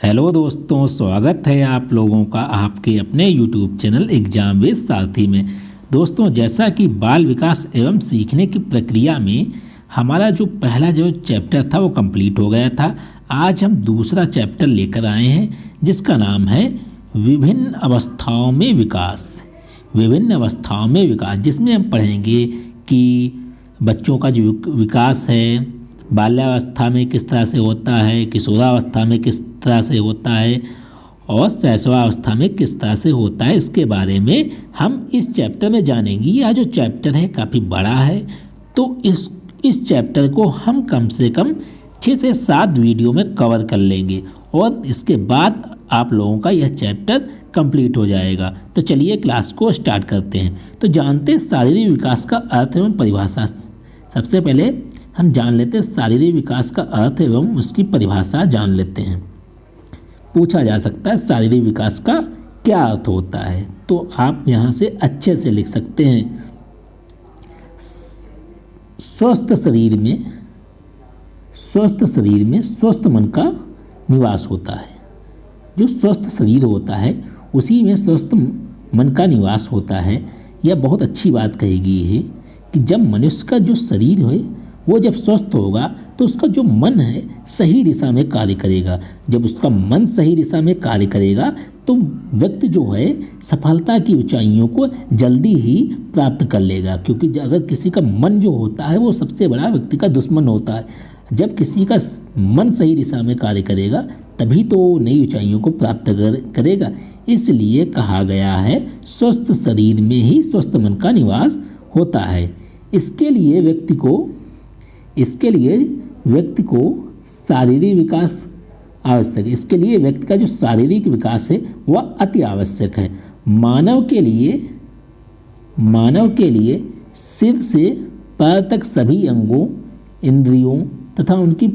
Hello दोस्तों, स्वागत है आप लोगों का आपके अपने YouTube चैनल एग्जाम विद सारथी में। दोस्तों, जैसा कि बाल विकास एवं सीखने की प्रक्रिया में हमारा जो पहला जो चैप्टर था वो कंप्लीट हो गया था। आज हम दूसरा चैप्टर लेकर आए हैं जिसका नाम है विभिन्न अवस्थाओं में विकास। विभिन्न अवस्थाओं में विकास, जिसमें हम पढ़ेंगे कि बच्चों का जो विकास है बाल्यावस्था में किस तरह से होता है, किशोरावस्था में किस तरह से होता है और शैशवावस्था में किस तरह से होता है, इसके बारे में हम इस चैप्टर में जानेंगे। यह जो चैप्टर है काफ़ी बड़ा है, तो इस चैप्टर को हम कम से कम 6 से 7 वीडियो में कवर कर लेंगे और इसके बाद आप लोगों का यह चैप्टर कंप्लीट हो जाएगा। तो चलिए क्लास को स्टार्ट करते हैं। तो जानते हैं शारीरिक विकास का अर्थ एवं परिभाषा। सबसे पहले हम जान लेते हैं शारीरिक विकास का अर्थ एवं उसकी परिभाषा जान लेते हैं। पूछा जा सकता है शारीरिक विकास का क्या अर्थ होता है, तो आप यहाँ से अच्छे से लिख सकते हैं। स्वस्थ शरीर में स्वस्थ मन का निवास होता है। जो स्वस्थ शरीर होता है उसी में स्वस्थ मन का निवास होता है। यह बहुत अच्छी बात कही गई है कि जब मनुष्य का जो शरीर है वो जब स्वस्थ होगा तो उसका जो मन है सही दिशा में कार्य करेगा। जब उसका मन सही दिशा में कार्य करेगा तो व्यक्ति जो है सफलता की ऊंचाइयों को जल्दी ही प्राप्त कर लेगा, क्योंकि अगर किसी का मन जो होता है वो सबसे बड़ा व्यक्ति का दुश्मन होता है। जब किसी का मन सही दिशा में कार्य करेगा तभी तो नई ऊंचाइयों को प्राप्त करेगा। इसलिए कहा गया है स्वस्थ शरीर में ही स्वस्थ मन का निवास होता है। इसके लिए व्यक्ति को शारीरिक विकास आवश्यक है। इसके लिए व्यक्ति का जो शारीरिक विकास है वह अति आवश्यक है। मानव के लिए सिर से पैर तक सभी अंगों, इंद्रियों तथा उनकी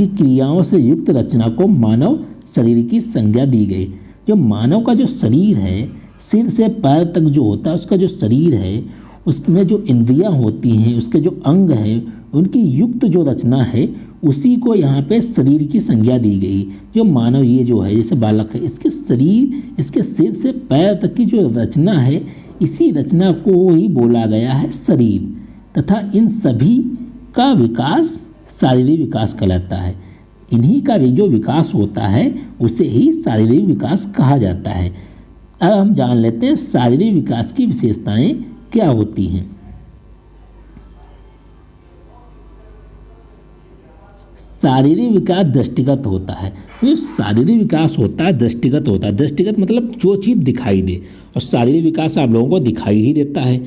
क्रियाओं से युक्त रचना को मानव शरीर की संज्ञा दी गई। जो मानव का जो शरीर है, सिर से पैर तक जो होता है उसका जो शरीर है, उसमें जो इंद्रियां होती हैं, उसके जो अंग हैं, उनकी युक्त जो रचना है उसी को यहाँ पे शरीर की संज्ञा दी गई। जो मानव ये जो है जैसे बालक है, इसके सिर से पैर तक की जो रचना है इसी रचना को ही बोला गया है शरीर, तथा इन सभी का विकास शारीरिक विकास कहलाता है। इन्हीं का भी जो विकास होता है उसे ही शारीरिक विकास कहा जाता है। अब हम जान लेते हैं शारीरिक विकास की विशेषताएं क्या होती हैं। शारीरिक विकास दृष्टिगत होता है। जो शारीरिक विकास होता है दृष्टिगत होता है। दृष्टिगत मतलब जो चीज़ दिखाई दे, और शारीरिक विकास आप लोगों को दिखाई ही देता है।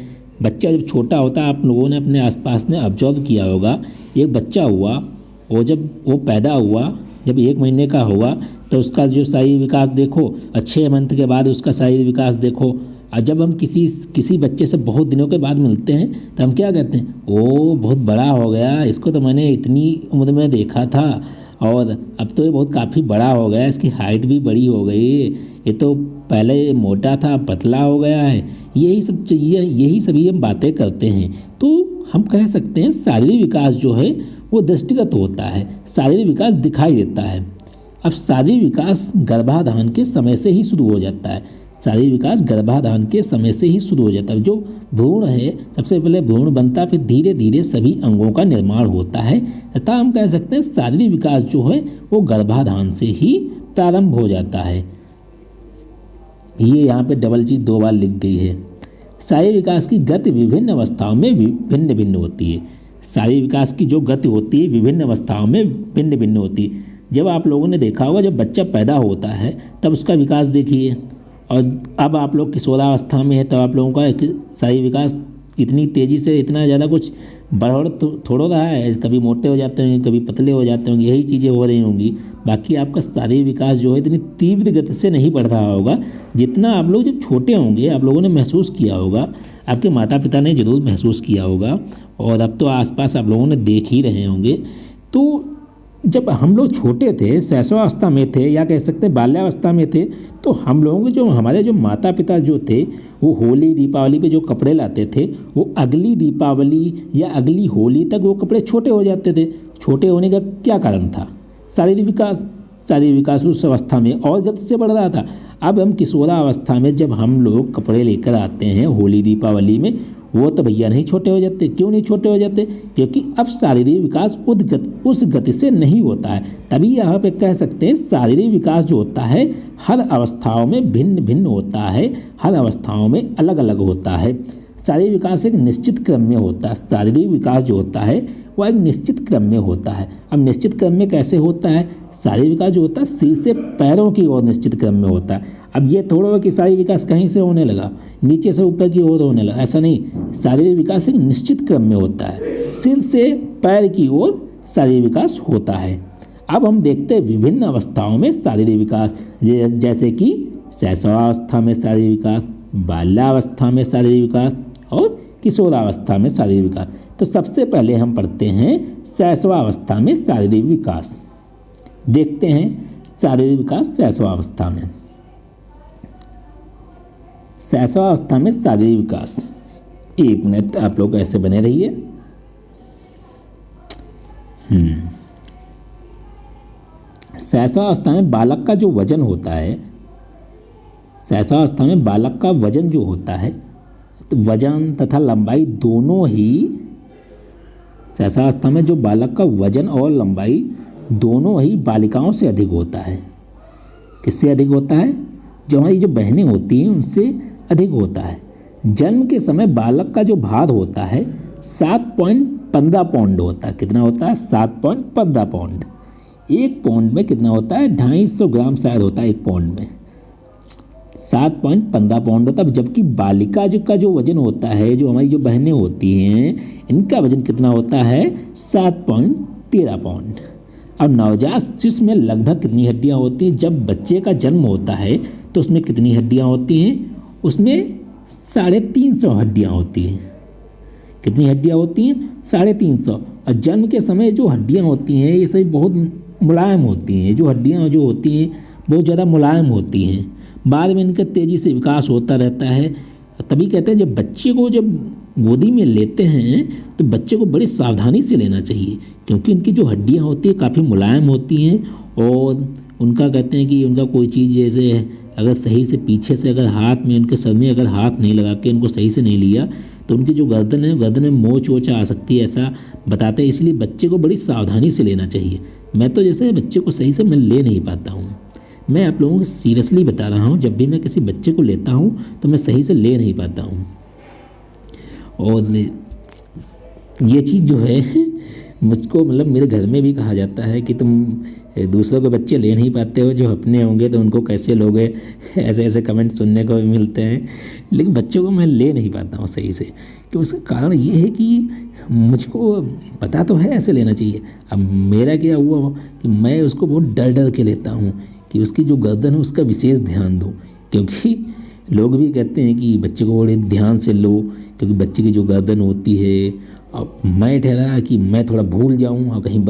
बच्चा जब छोटा होता है, आप लोगों ने अपने आसपास में ऑब्जर्व किया होगा, एक बच्चा हुआ और जब वो पैदा हुआ, जब 1 महीने का हुआ तो उसका जो शारीरिक विकास देखो, और 6 मंथ के बाद उसका शारीरिक विकास देखो। और जब हम किसी बच्चे से बहुत दिनों के बाद मिलते हैं तो हम क्या कहते हैं, ओ बहुत बड़ा हो गया, इसको तो मैंने इतनी उम्र में देखा था और अब तो ये बहुत काफ़ी बड़ा हो गया, इसकी हाइट भी बड़ी हो गई, ये तो पहले मोटा था पतला हो गया है। यही सभी हम बातें करते हैं। तो हम कह सकते हैं शारीरिक विकास जो है वो दृष्टिगत होता है, शारीरिक विकास दिखाई देता है। अब शारीरिक विकास गर्भाधान के समय से ही शुरू हो जाता है। शारीरिक विकास गर्भाधान के समय से ही शुरू हो जाता है। जो भ्रूण है, सबसे पहले भ्रूण बनता है, फिर धीरे धीरे सभी अंगों का निर्माण होता है, तथा हम कह सकते हैं शारीरिक विकास जो है वो गर्भाधान से ही प्रारंभ हो जाता है। ये यहाँ पे डबल चीज 2 बार लिख गई है। शारीरिक विकास की गति विभिन्न अवस्थाओं में भिन्न भिन्न होती है। शारीरिक विकास की जो गति होती है विभिन्न अवस्थाओं में भिन्न भिन्न होती है। जब आप लोगों ने देखा होगा जब बच्चा पैदा होता है तब उसका विकास देखिए, और अब आप लोग किशोरावस्था में है तो आप लोगों का शारीरिक विकास इतनी तेज़ी से इतना ज़्यादा कुछ बढ़ थोड़ा रहा है। कभी मोटे हो जाते होंगे, कभी पतले हो जाते होंगे, यही चीज़ें हो रही होंगी। बाकी आपका शारीरिक विकास जो है इतनी तीव्र गति से नहीं बढ़ रहा होगा जितना आप लोग जब छोटे होंगे आप लोगों ने महसूस किया होगा, आपके माता पिता ने ज़रूर महसूस किया होगा, और अब तो आसपास आप लोगों ने देख ही रहे होंगे। तो जब हम लोग छोटे थे, शैशवावस्था में थे या कह सकते हैं बाल्यावस्था में थे, तो हम लोगों के हमारे जो माता पिता जो थे वो होली दीपावली पे जो कपड़े लाते थे वो अगली दीपावली या अगली होली तक वो कपड़े छोटे हो जाते थे। छोटे होने का क्या कारण था? शारीरिक विकास उस अवस्था में और गति से बढ़ रहा था। अब हम किशोरावस्था में जब हम लोग कपड़े लेकर आते हैं होली दीपावली में, वो तो भैया नहीं छोटे हो जाते। क्यों नहीं छोटे हो जाते? क्योंकि अब शारीरिक विकास उस गति से नहीं होता है। तभी यहाँ पे कह सकते हैं शारीरिक विकास जो होता है हर अवस्थाओं में भिन्न भिन्न होता है, हर अवस्थाओं में अलग अलग होता है। शारीरिक विकास एक निश्चित क्रम में होता है। शारीरिक विकास जो होता है वह एक निश्चित क्रम में होता है। अब निश्चित क्रम में कैसे होता है? शारीरिक विकास जो होता है सिर से पैरों की ओर निश्चित क्रम में होता है। अब ये थोड़ा कि शारीरिक विकास कहीं से होने लगा, नीचे से ऊपर की ओर होने लगा, ऐसा नहीं। शारीरिक विकास एक निश्चित क्रम में होता है, सिर से पैर की ओर शारीरिक विकास होता है। अब हम देखते हैं विभिन्न अवस्थाओं में शारीरिक विकास, जैसे कि शैशवावस्था में शारीरिक विकास, बाल्यावस्था में शारीरिक विकास और किशोरावस्था में शारीरिक विकास। तो सबसे पहले हम पढ़ते हैं शैशवावस्था में शारीरिक विकास। देखते हैं शारीरिक विकास शैशवावस्था में। शैशवावस्था में शारीरिक विकास, 1 मिनट आप लोग ऐसे बने रहिए। शैशवावस्था में बालक का जो वजन होता है, शैशवावस्था में बालक का वजन जो होता है, तो वजन तथा लंबाई दोनों ही, शैशवावस्था में जो बालक का वजन और लंबाई दोनों ही बालिकाओं से अधिक होता है। किससे अधिक होता है? जो हमारी जो बहनें होती हैं उनसे अधिक होता है। जन्म के समय बालक का जो भार होता है 7.15 पाउंड होता है। कितना होता है? 7.15 पाउंड। 1 पाउंड में कितना होता है? 250 ग्राम शायद होता है 1 पाउंड में। 7.15 पाउंड होता है। जबकि बालिका का जो वजन होता है, जो हमारी जो बहनें होती हैं, इनका वजन कितना होता है? 7.13 पाउंड। अब नवजात शिशु में लगभग कितनी हड्डियां होती हैं? जब बच्चे का जन्म होता है तो उसमें कितनी हड्डियां होती हैं? उसमें 350 हड्डियां होती हैं। कितनी हड्डियां होती हैं? 350। और जन्म के समय जो हड्डियां होती हैं ये सभी बहुत मुलायम होती हैं। जो हड्डियां जो होती हैं बहुत ज़्यादा मुलायम होती हैं। बाद में इनका तेज़ी से विकास होता रहता है। तभी कहते हैं जब बच्चे को जब गोदी में लेते हैं तो बच्चे को बड़ी सावधानी से लेना चाहिए, क्योंकि इनकी जो हड्डियां होती हैं काफ़ी मुलायम होती हैं। और उनका कहते हैं कि उनका कोई चीज़ जैसे अगर सही से पीछे से अगर हाथ में, उनके सर में अगर हाथ नहीं लगा के उनको सही से नहीं लिया तो उनकी जो गर्दन है, गर्दन में मोच वोच आ सकती है, ऐसा बताते हैं। इसलिए बच्चे को बड़ी सावधानी से लेना चाहिए। मैं तो जैसे बच्चे को सही से मैं ले नहीं पाता हूँ। मैं आप लोगों को सीरियसली बता रहा हूँ, जब भी मैं किसी बच्चे को लेता हूँ तो मैं सही से ले नहीं पाता हूँ। और ये चीज़ जो है मुझको मतलब मेरे घर में भी कहा जाता है कि तुम दूसरों के बच्चे ले नहीं पाते हो, जो अपने होंगे तो उनको कैसे लोगे, ऐसे ऐसे कमेंट सुनने को भी मिलते हैं। लेकिन बच्चों को मैं ले नहीं पाता हूँ सही से, कि उसका कारण ये है कि मुझको पता तो है ऐसे लेना चाहिए। अब मेरा क्या हुआ कि मैं उसको बहुत डर डर के लेता हूँ कि उसकी जो गर्दन है उसका विशेष ध्यान दूँ, क्योंकि लोग भी कहते हैं कि बच्चे को बड़े ध्यान से लो, क्योंकि बच्चे की जो गर्दन होती है, अब मैं ठहरा कि मैं थोड़ा भूल जाऊं और कहीं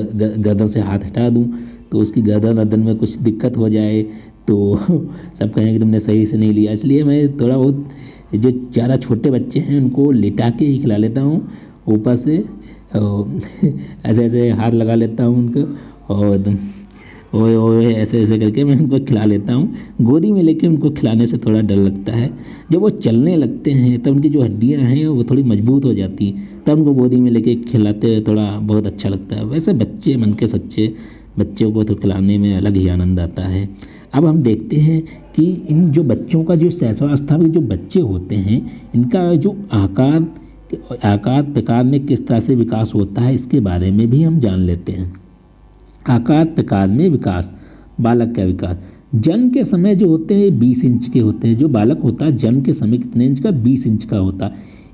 गर्दन से हाथ हटा दूं तो उसकी गर्दन में कुछ दिक्कत हो जाए तो सब कहेंगे कि तुमने सही से नहीं लिया। इसलिए मैं थोड़ा बहुत जो ज़्यादा छोटे बच्चे हैं उनको लिटा के ही खिला लेता हूँ, ऊपर से ऐसे ऐसे हाथ लगा लेता हूँ उनको और ओए ओए ऐसे ऐसे करके मैं उनको खिला लेता हूँ। गोदी में लेके उनको खिलाने से थोड़ा डर लगता है। जब वो चलने लगते हैं तब उनकी जो हड्डियाँ हैं वो थोड़ी मजबूत हो जाती हैं, तब उनको गोदी में लेके खिलाते हुए थोड़ा बहुत अच्छा लगता है। वैसे बच्चे मन के सच्चे, बच्चों को तो खिलाने में अलग ही आनंद आता है। अब हम देखते हैं कि इन जो बच्चों का जो शैशवावस्था में जो बच्चे होते हैं इनका जो आकार प्रकार में किस तरह से विकास होता है इसके बारे में भी हम जान लेते हैं। आकार प्रकार में विकास, बालक का विकास। जन्म के समय जो होते हैं 20 इंच के होते हैं। जो बालक होता है जन्म के समय कितने इंच का? 20 इंच का होता है।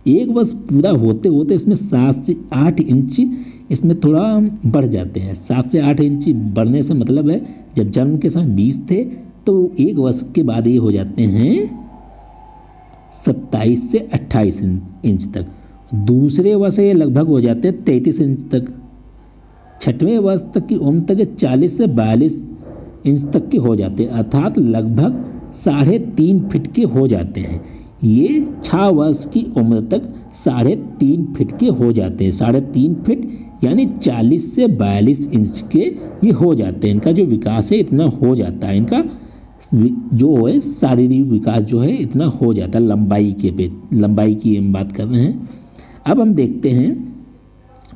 1 वर्ष पूरा होते होते इसमें 7 से 8 इंच इसमें थोड़ा बढ़ जाते हैं। 7 से 8 इंच बढ़ने से मतलब है जब जन्म के समय 20 थे तो 1 वर्ष के बाद ये हो जाते हैं 27 से 28 इंच तक। दूसरे वर्ष ये लगभग हो जाते हैं 33 इंच तक। 6वें वर्ष तक की उम्र तक 40 से 42 इंच तक के हो जाते हैं, अर्थात लगभग 3.5 फीट के हो जाते हैं। ये 6 वर्ष की उम्र तक 3.5 फीट के हो जाते हैं। 3.5 फीट यानी 40 से 42 इंच के ये हो जाते हैं। इनका जो विकास है इतना हो जाता है, इनका जो है शारीरिक विकास जो है इतना हो जाता है लंबाई की हम बात कर रहे हैं। अब हम देखते हैं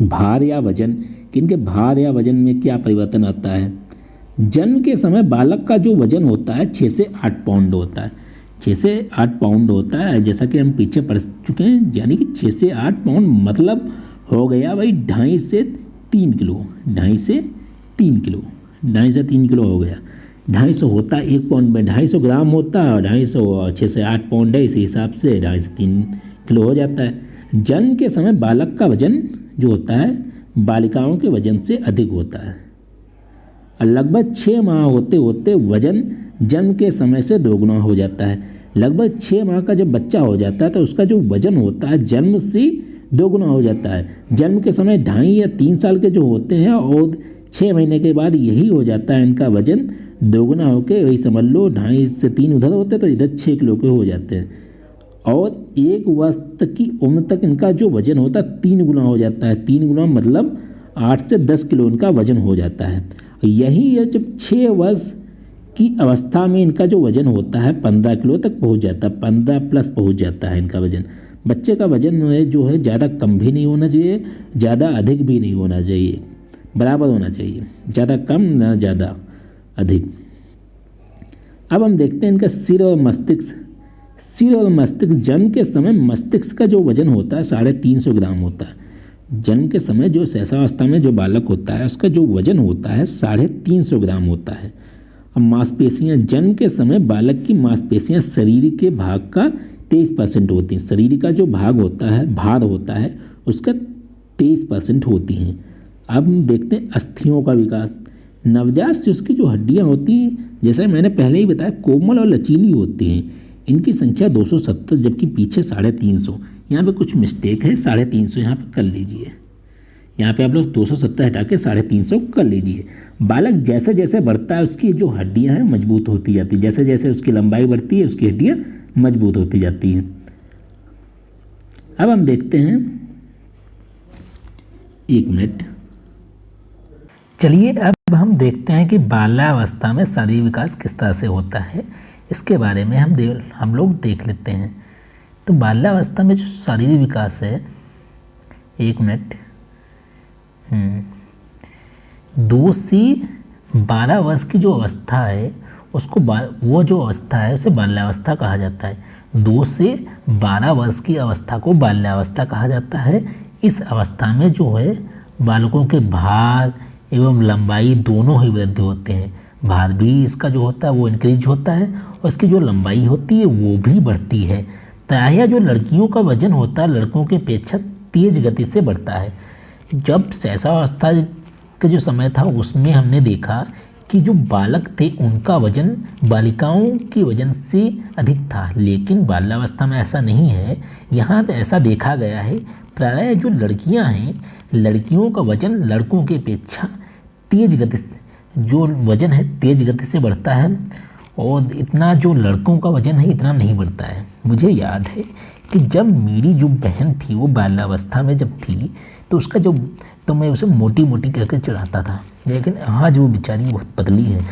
भार या वजन, कि इनके भार या वजन में क्या परिवर्तन आता है। जन्म के समय बालक का जो वजन होता है 6 से 8 पाउंड होता है, 6 से 8 पाउंड होता है, जैसा कि हम पीछे पढ़ चुके हैं। यानी कि 6 से 8 पाउंड मतलब हो गया भाई 2.5 से 3 किलो, 2.5 से 3 किलो, 2.5 से 3 किलो हो गया। 250 होता है 1 पाउंड में 250 ग्राम होता है, और 250 6 से 8 पाउंड है, इसी हिसाब से 2.5 से 3 किलो हो जाता है। जन्म के समय बालक का वजन जो होता है बालिकाओं के वजन से अधिक होता है, और लगभग 6 माह होते होते वजन जन्म के समय से दोगुना हो जाता है। लगभग 6 माह का जब बच्चा हो जाता है तो उसका जो वजन होता है जन्म से दोगुना हो जाता है। जन्म के समय 2.5 या 3 साल के जो होते हैं और 6 महीने के बाद यही हो जाता है, इनका वजन दोगुना होकर वही समझ लो 2.5 से 3 उधर होते तो इधर 6 किलो के हो जाते हैं। और 1 वर्ष तक की उम्र तक इनका जो वजन होता है 3 गुना हो जाता है। 3 गुना मतलब 8 से 10 किलो इनका वजन हो जाता है। यही है जब 6 वर्ष की अवस्था में इनका जो वजन होता है 15 किलो तक पहुंच जाता है, 15 प्लस पहुंच जाता है इनका वजन। बच्चे का वजन जो है ज़्यादा कम भी नहीं होना चाहिए, ज़्यादा अधिक भी नहीं होना चाहिए, बराबर होना चाहिए, ज़्यादा कम ना ज़्यादा अधिक। अब हम देखते हैं इनका सिर और मस्तिष्क। सिर और मस्तिष्क, जन्म के समय मस्तिष्क का जो वजन होता है 350 ग्राम होता है। जन्म के समय जो शैशवावस्था में जो बालक होता है उसका जो वजन होता है 350 ग्राम होता है। अब मांसपेशियाँ, जन्म के समय बालक की मांसपेशियाँ शरीर के भाग का 23% होती हैं। शरीर का जो भाग होता है, भार होता है, उसका 23% होती हैं। अब हम देखते हैं अस्थियों का विकास। नवजात शिशु की जो हड्डियां होती हैं, जैसे मैंने पहले ही बताया, कोमल और लचीली होती हैं। इनकी संख्या 270, जबकि पीछे 350। यहाँ पे कुछ मिस्टेक है, 350 यहाँ पे कर लीजिए। यहाँ पे आप लोग 270 हटा के 350 कर लीजिए। बालक जैसे जैसे बढ़ता है उसकी जो हड्डियाँ हैं मजबूत होती जाती है, जैसे जैसे उसकी लंबाई बढ़ती है उसकी हड्डियाँ मजबूत होती जाती हैं। अब हम देखते हैं, 1 मिनट, चलिए अब हम देखते हैं कि बाल्यावस्था में शारीरिक विकास किस तरह से होता है, इसके बारे में हम लोग देख लेते हैं। तो बाल्यावस्था में जो शारीरिक विकास है, 1 मिनट, 2 से 12 वर्ष की जो अवस्था है उसको वो जो अवस्था है उसे बाल्यावस्था कहा जाता है। 2 से 12 वर्ष की अवस्था को बाल्यावस्था कहा जाता है। इस अवस्था में जो है बालकों के भार एवं लंबाई दोनों ही वृद्धि होते हैं। भार भी इसका जो होता है वो इंक्रीज होता है और इसकी जो लंबाई होती है वो भी बढ़ती है। प्रायः जो लड़कियों का वजन होता है लड़कों की अपेक्षा तेज गति से बढ़ता है। जब शैशवावस्था का जो समय था उसमें हमने देखा कि जो बालक थे उनका वजन बालिकाओं के वजन से अधिक था, लेकिन बाल्यावस्था में ऐसा नहीं है। यहाँ तो ऐसा देखा गया है प्रायः जो लड़कियाँ हैं, लड़कियों का वजन लड़कों की अपेक्षा तेज गति से, जो वजन है तेज गति से बढ़ता है, और इतना जो लड़कों का वजन है इतना नहीं बढ़ता है। मुझे याद है कि जब मेरी जो बहन थी वो बाल्यावस्था में जब थी तो उसका जो, तो मैं उसे मोटी मोटी कहकर चढ़ाता था, लेकिन आज वो बेचारी बहुत पतली है।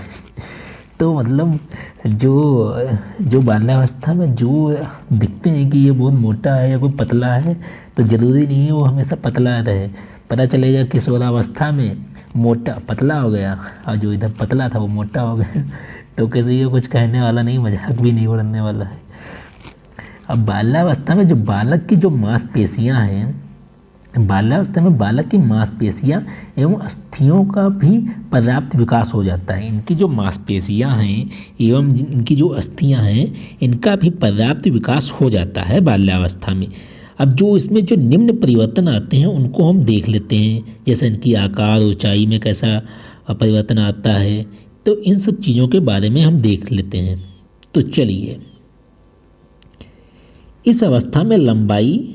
तो मतलब जो बाल्यावस्था में जो दिखते हैं कि ये बहुत मोटा है या कोई पतला है, तो ज़रूरी नहीं है वो हमेशा पतला रहे। पता चलेगा किशोरावस्था में मोटा पतला हो गया और जो इधर पतला था वो मोटा हो गया, तो किसी को कुछ कहने वाला नहीं, मजाक भी नहीं उड़ने वाला है। अब बाल्यावस्था में जो बालक की जो मांसपेशियां हैं, बाल्यावस्था में बालक की मांसपेशियां एवं अस्थियों का भी पर्याप्त विकास हो जाता है। इनकी जो मांसपेशियां हैं एवं इनकी जो अस्थियां हैं इनका भी पर्याप्त विकास हो जाता है बाल्यावस्था में। अब जो इसमें जो निम्न परिवर्तन आते हैं उनको हम देख लेते हैं, जैसे इनकी आकार, ऊंचाई में कैसा परिवर्तन आता है, तो इन सब चीज़ों के बारे में हम देख लेते हैं। तो चलिए, इस अवस्था में लंबाई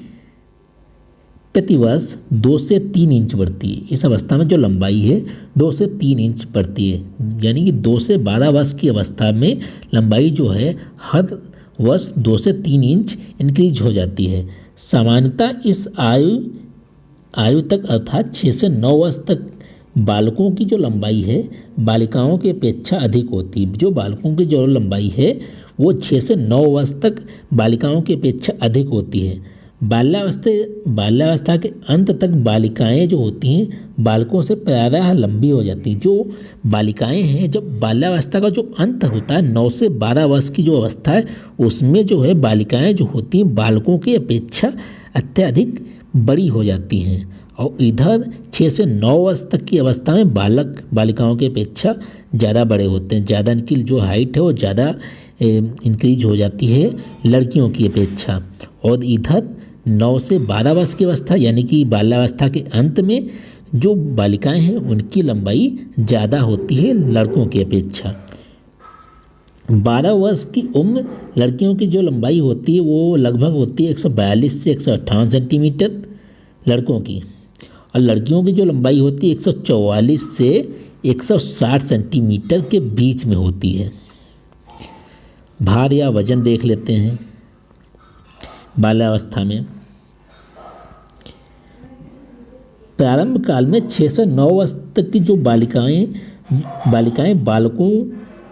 प्रतिवर्ष 2 से 3 इंच बढ़ती है। इस अवस्था में जो लंबाई है 2 से 3 इंच बढ़ती है, यानी कि 2 से 12 वर्ष की अवस्था में लंबाई जो है हर वर्ष 2 से 3 इंच इंक्रीज हो जाती है। सामान्यतः इस आयु आयु तक अर्थात 6 से 9 वर्ष तक बालकों की जो लंबाई है बालिकाओं की अपेक्षा अधिक होती है। जो बालकों की जो लंबाई है वो 6 से 9 वर्ष तक बालिकाओं की अपेक्षा अधिक होती है। बाल्यावस्था के अंत तक बालिकाएं जो होती हैं बालकों से प्रायः लंबी हो जाती हैं। जो बालिकाएं हैं, जब बाल्यावस्था का जो अंत होता है 9 से 12 वर्ष की जो अवस्था है उसमें जो है बालिकाएं जो होती हैं बालकों की अपेक्षा अत्यधिक बड़ी हो जाती हैं। और इधर 6 से 9 वर्ष तक की अवस्था में बालक बालिकाओं की अपेक्षा ज़्यादा बड़े होते हैं। ज़्यादा इनकी जो हाइट है वो ज़्यादा इंक्रीज हो जाती है लड़कियों की अपेक्षा। और इधर 9 से 12 वर्ष की अवस्था यानी कि बाल्यावस्था के अंत में जो बालिकाएं हैं उनकी लंबाई ज़्यादा होती है लड़कों की अपेक्षा। 12 वर्ष की उम्र लड़कियों की जो लंबाई होती है वो लगभग होती है 142 से 158 सेंटीमीटर लड़कों की, और लड़कियों की जो लंबाई होती है 144 से 160 सेंटीमीटर के बीच में होती है। भार या वजन देख लेते हैं। बाल्यावस्था में प्रारंभ काल में 6 से 9 वर्ष तक की जो बालिकाएं बालकों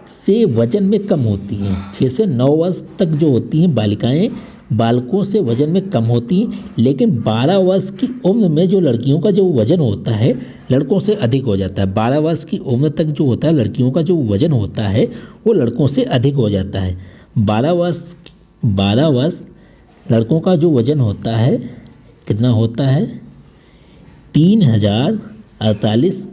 से वजन में कम होती हैं। 6 से 9 वर्ष तक जो होती हैं बालिकाएं बालकों से वजन में कम होती हैं, लेकिन 12 वर्ष की उम्र में जो लड़कियों का जो वजन होता है लड़कों से अधिक हो जाता है। 12 वर्ष की उम्र तक जो होता है लड़कियों का जो वजन होता है वो लड़कों से अधिक हो जाता है। 12 वर्ष लड़कों का जो वजन होता है कितना होता है 3048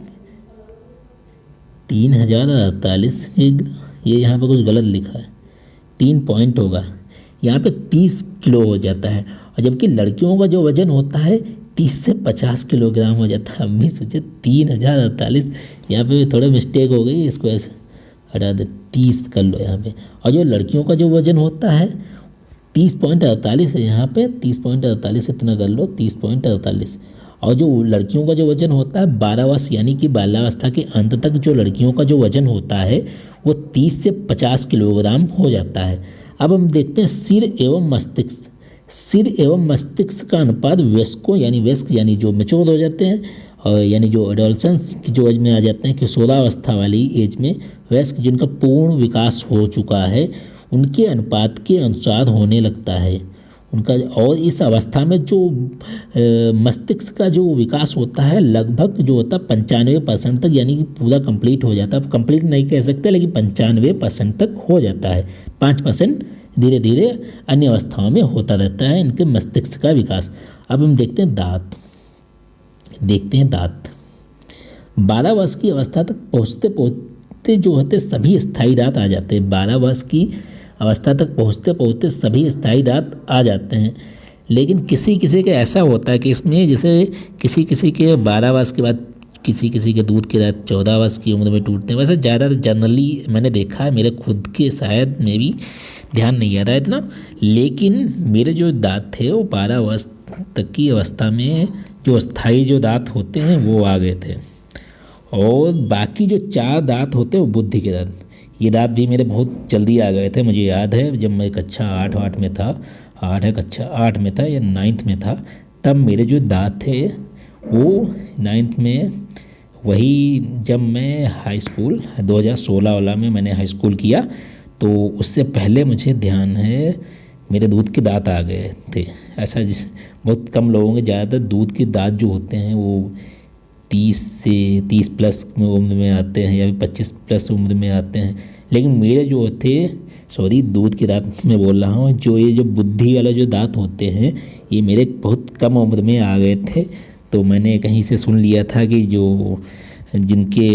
ये यहाँ पे कुछ गलत लिखा है, 3 पॉइंट होगा, यहाँ पे 30 किलो हो जाता है। और जबकि लड़कियों का जो वजन होता है 30 से 50 किलोग्राम हो जाता है। हम भी सोचे 3048, यहाँ पे थोड़ा मिस्टेक हो गई, इसको ऐसे हटा दे 30 कर लो यहाँ पे। और जो लड़कियों का जो वजन होता है 30.48 है, यहाँ पे 30.48 इतना कर लो 30.48। और जो लड़कियों का जो वजन होता है 12 वर्ष यानी कि बाल्यावस्था के अंत तक जो लड़कियों का जो वजन होता है वो 30 से 50 किलोग्राम हो जाता है। अब हम देखते हैं सिर एवं मस्तिष्क का अनुपात वयस्क यानी जो मैच्योर हो जाते हैं और यानी जो एडोलसेंस की जो एज में आ जाते हैं, किशोरावस्था वाली एज में वयस्क जिनका पूर्ण विकास हो चुका है उनके अनुपात के अनुसार होने लगता है उनका। और इस अवस्था में जो मस्तिष्क का जो विकास होता है लगभग जो होता है 95% तक, यानी कि पूरा कंप्लीट हो जाता है। अब कंप्लीट नहीं कह सकते लेकिन 95% तक हो जाता है। 5% धीरे धीरे अन्य अवस्थाओं में होता रहता है इनके मस्तिष्क का विकास। अब हम देखते हैं दांत। 12 वर्ष की अवस्था तक पहुँचते जो होते सभी स्थायी दांत आ जाते हैं। 12 वर्ष की अवस्था तक पहुँचते सभी स्थायी दांत आ जाते हैं। लेकिन किसी किसी के ऐसा होता है कि इसमें जैसे किसी किसी के 12 वर्ष के बाद किसी के दूध के दांत 14 वर्ष की उम्र में टूटते हैं। वैसे ज़्यादा जनरली मैंने देखा है, मेरे खुद के शायद में भी ध्यान नहीं आ रहा है इतना, लेकिन मेरे जो दांत थे वो 12 वर्ष तक की अवस्था में जो स्थायी जो दांत होते हैं वो आ गए थे। और बाकी जो 4 दांत होते हैं वो बुद्धि के दांत, ये दांत भी मेरे बहुत जल्दी आ गए थे। मुझे याद है जब मैं कक्षा 8 में था, कक्षा 8 में था या 9th में था, तब मेरे जो दांत थे वो 9th में, वही जब मैं हाई स्कूल 2016 वाला में मैंने हाई स्कूल किया तो उससे पहले मुझे ध्यान है मेरे दूध के दांत आ गए थे। ऐसा बहुत कम लोगों के ज़्यादातर दूध के दांत जो होते हैं वो 30 प्लस उम्र में आते हैं या 25 प्लस उम्र में आते हैं। लेकिन मेरे जो थे दूध के दांत में बोल रहा हूँ, ये जो बुद्धि वाला जो दांत होते हैं ये मेरे बहुत कम उम्र में आ गए थे। तो मैंने कहीं से सुन लिया था कि जिनके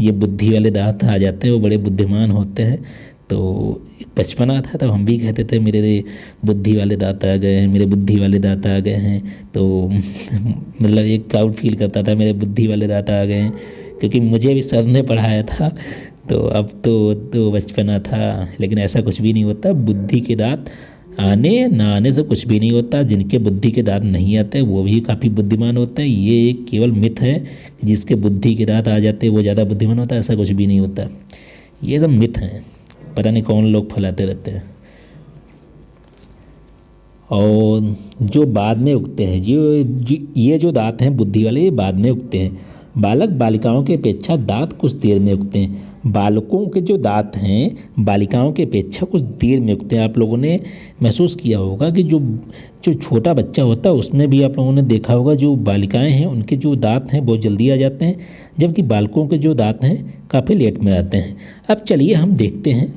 ये बुद्धि वाले दांत आ जाते हैं वो बड़े बुद्धिमान होते हैं। तो बचपना था तब हम भी कहते थे मेरे बुद्धि वाले दांत आ गए हैं, मेरे बुद्धि वाले दांत आ गए हैं। तो मतलब एक प्राउड फील करता था मेरे बुद्धि वाले दांत आ गए हैं, क्योंकि मुझे भी सर ने पढ़ाया था। तो अब तो बचपना था, लेकिन ऐसा कुछ भी नहीं होता। बुद्धि के दांत आने ना आने से कुछ भी नहीं होता। जिनके बुद्धि के दांत नहीं आते वो भी काफ़ी बुद्धिमान होते हैं। ये एक केवल मिथ है, जिसके बुद्धि के दांत आ जाते हैं वो ज़्यादा बुद्धिमान होता है, ऐसा कुछ भी नहीं होता। ये सब मिथ हैं, पता नहीं कौन लोग फैलाते रहते हैं। और जो बाद में उगते हैं, ये जो दांत हैं बुद्धि वाले, ये बाद में उगते हैं। बालक बालिकाओं की अपेक्षा दांत कुछ देर में उगते हैं। बालकों के जो दांत हैं बालिकाओं की अपेक्षा कुछ देर में उगते हैं। आप लोगों ने महसूस किया होगा कि जो जो छोटा बच्चा होता है उसमें भी आप लोगों ने देखा होगा, जो बालिकाएं हैं उनके जो दांत हैं बहुत जल्दी आ जाते हैं, जबकि बालकों के जो दांत हैं काफ़ी लेट में आते हैं। अब चलिए हम देखते हैं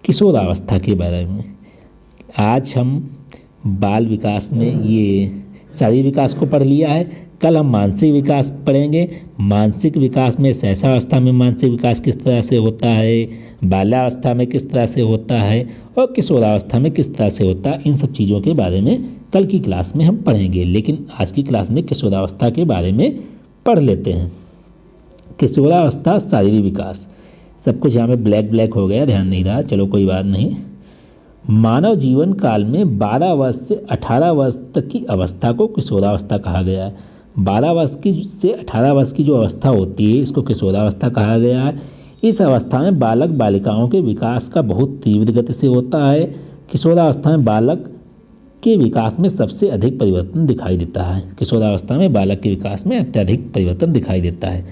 किशोरावस्था के बारे में। आज हम बाल विकास में ये शारीरिक विकास को पढ़ लिया है। कल हम मानसिक विकास पढ़ेंगे। मानसिक विकास में शैशवावस्था में मानसिक विकास किस तरह से होता है, बाल्यावस्था में किस तरह से होता है और किशोरावस्था में किस तरह से होता है, इन सब चीज़ों के बारे में कल की क्लास में हम पढ़ेंगे। लेकिन आज की क्लास में किशोरावस्था के बारे में पढ़ लेते हैं। किशोरावस्था शारीरिक विकास, सब कुछ यहाँ पे ब्लैक ब्लैक हो गया, ध्यान नहीं रहा, चलो कोई बात नहीं। मानव जीवन काल में 12 वर्ष से 18 वर्ष तक की अवस्था को किशोरावस्था कहा गया है। 12 वर्ष की से 18 वर्ष की जो अवस्था होती है इसको किशोरावस्था कहा गया है। इस अवस्था में बालक बालिकाओं के विकास का बहुत तीव्र गति से होता है। किशोरावस्था में बालक के विकास में सबसे अधिक परिवर्तन दिखाई देता है। किशोरावस्था में बालक के विकास में अत्यधिक परिवर्तन दिखाई देता है।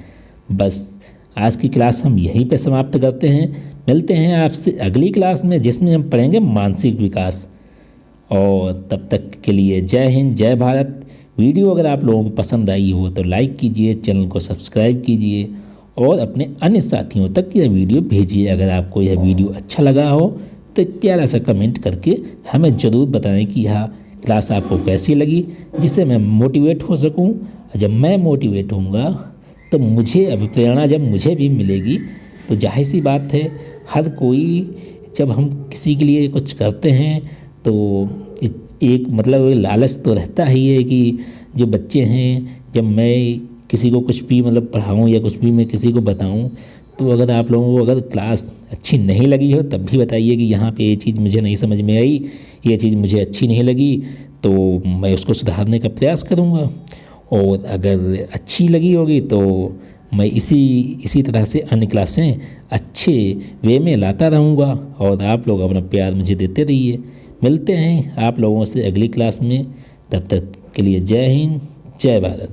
बस आज की क्लास हम यहीं पे समाप्त करते हैं। मिलते हैं आपसे अगली क्लास में जिसमें हम पढ़ेंगे मानसिक विकास। और तब तक के लिए जय हिंद, जय भारत। वीडियो अगर आप लोगों को पसंद आई हो तो लाइक कीजिए, चैनल को सब्सक्राइब कीजिए और अपने अन्य साथियों तक यह वीडियो भेजिए। अगर आपको यह वीडियो अच्छा लगा हो तो प्यारा सा कमेंट करके हमें ज़रूर बताएं कि यह क्लास आपको कैसी लगी, जिससे मैं मोटिवेट हो सकूं। जब मैं मोटिवेट होऊंगा तो मुझे अभिप्रेरणा जब मुझे भी मिलेगी तो जाहिर सी बात है हर कोई, जब हम किसी के लिए कुछ करते हैं तो एक मतलब लालच तो रहता ही है कि जो बच्चे हैं, जब मैं किसी को कुछ भी मतलब पढ़ाऊँ या कुछ भी मैं किसी को बताऊँ, तो अगर आप लोगों को अगर क्लास अच्छी नहीं लगी हो तब भी बताइए कि यहाँ पे ये चीज़ मुझे नहीं समझ में आई, ये चीज़ मुझे अच्छी नहीं लगी, तो मैं उसको सुधारने का प्रयास करूँगा। और अगर अच्छी लगी होगी तो मैं इसी तरह से अन्य क्लासें अच्छे वे में लाता रहूँगा और आप लोग अपना प्यार मुझे देते रहिए। मिलते हैं आप लोगों से अगली क्लास में, तब तक के लिए जय हिंद, जय भारत।